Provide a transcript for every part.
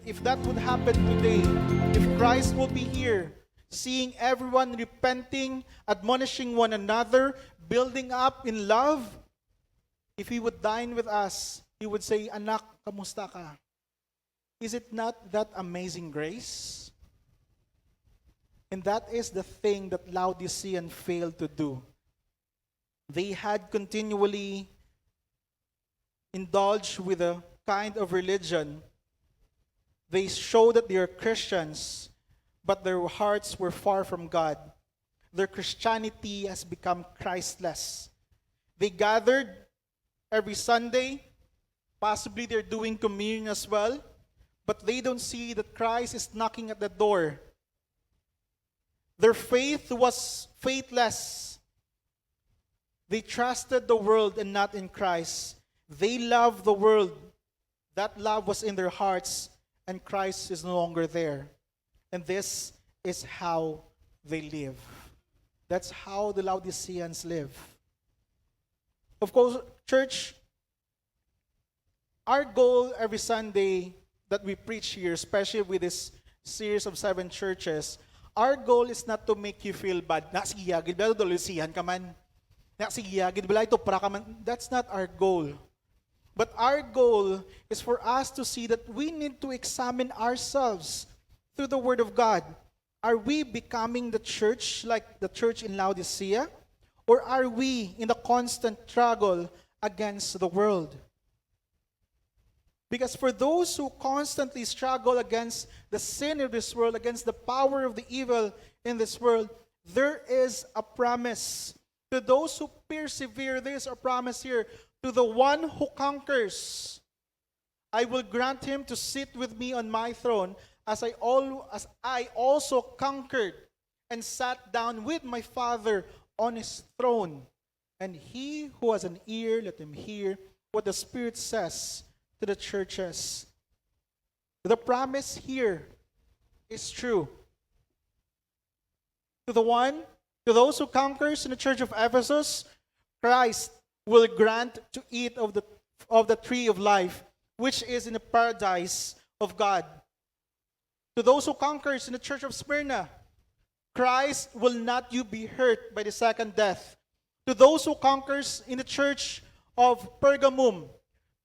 If that would happen today, if Christ will be here, seeing everyone repenting, admonishing one another, building up in love, if He would dine with us, He would say, Anak, kamusta ka? Is it not that amazing grace? And that is the thing that Laodicean failed to do. They had continually indulged with a kind of religion. They show that they are Christians, but their hearts were far from God. Their Christianity has become Christless. They gathered every Sunday. Possibly they're doing communion as well, but they don't see that Christ is knocking at the door. Their faith was faithless. They trusted the world and not in Christ. They loved the world. That love was in their hearts, and Christ is no longer there. And this is how they live. That's how the Laodiceans live. Of course, church, our goal every Sunday that we preach here, especially with this series of 7 churches, our goal is not to make you feel bad. Na sige, gid ba Laodicean ka man? Na sige, gid ba ito para ka man? That's not our goal. But our goal is for us to see that we need to examine ourselves through the Word of God. Are we becoming the church like the church in Laodicea? Or are we in the constant struggle against the world? Because for those who constantly struggle against the sin of this world, against the power of the evil in this world, there is a promise. To those who persevere, there is a promise here. To the one who conquers, I will grant him to sit with me on my throne, as I also conquered and sat down with my Father on his throne. And he who has an ear, let him hear what the Spirit says to the churches. The promise here is true. To those who conquers in the church of Ephesus, Christ will grant to eat of the tree of life, which is in the paradise of God. To those who conquers in the church of Smyrna, Christ will not you be hurt by the second death. To those who conquers in the church of Pergamum,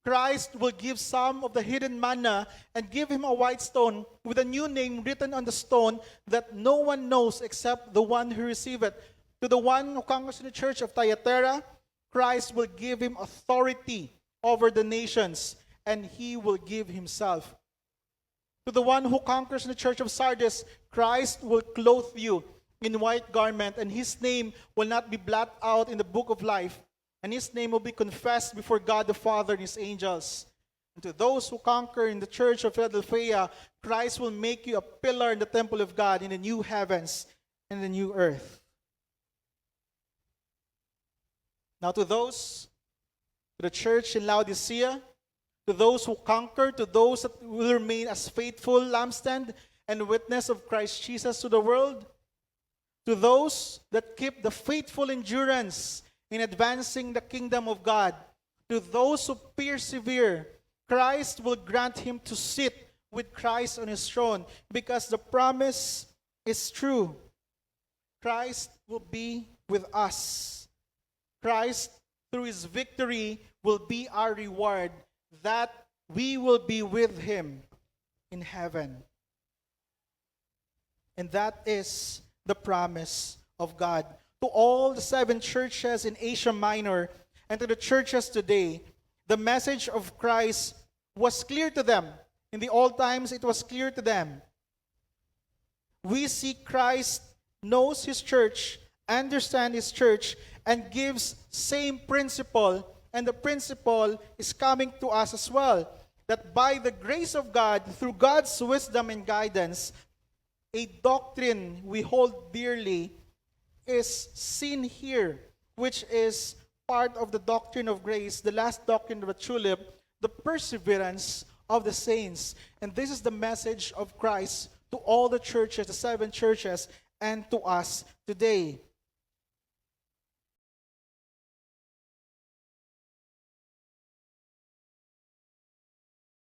Christ will give some of the hidden manna and give him a white stone with a new name written on the stone that no one knows except the one who received it. To the one who conquers in the church of Thyatira, Christ will give him authority over the nations, and he will give himself. To the one who conquers in the church of Sardis, Christ will clothe you in white garment, and his name will not be blotted out in the book of life, and his name will be confessed before God the Father and his angels. And to those who conquer in the church of Philadelphia, Christ will make you a pillar in the temple of God, in the new heavens and the new earth. Now to the church in Laodicea, to those who conquer, to those that will remain as faithful lampstand and witness of Christ Jesus to the world, to those that keep the faithful endurance in advancing the kingdom of God, to those who persevere, Christ will grant him to sit with Christ on his throne, because the promise is true. Christ will be with us. Christ, through his victory, will be our reward, that we will be with him in heaven. And that is the promise of God. To all the 7 churches in Asia Minor and to the churches today, the message of Christ was clear to them. In the old times, it was clear to them. We see Christ knows his church, understands his church, and gives same principle, and the principle is coming to us as well, that by the grace of God, through God's wisdom and guidance, a doctrine we hold dearly is seen here, which is part of the doctrine of grace, the last doctrine of the tulip, the perseverance of the saints. And this is the message of Christ to all the churches, the 7 churches, and to us today.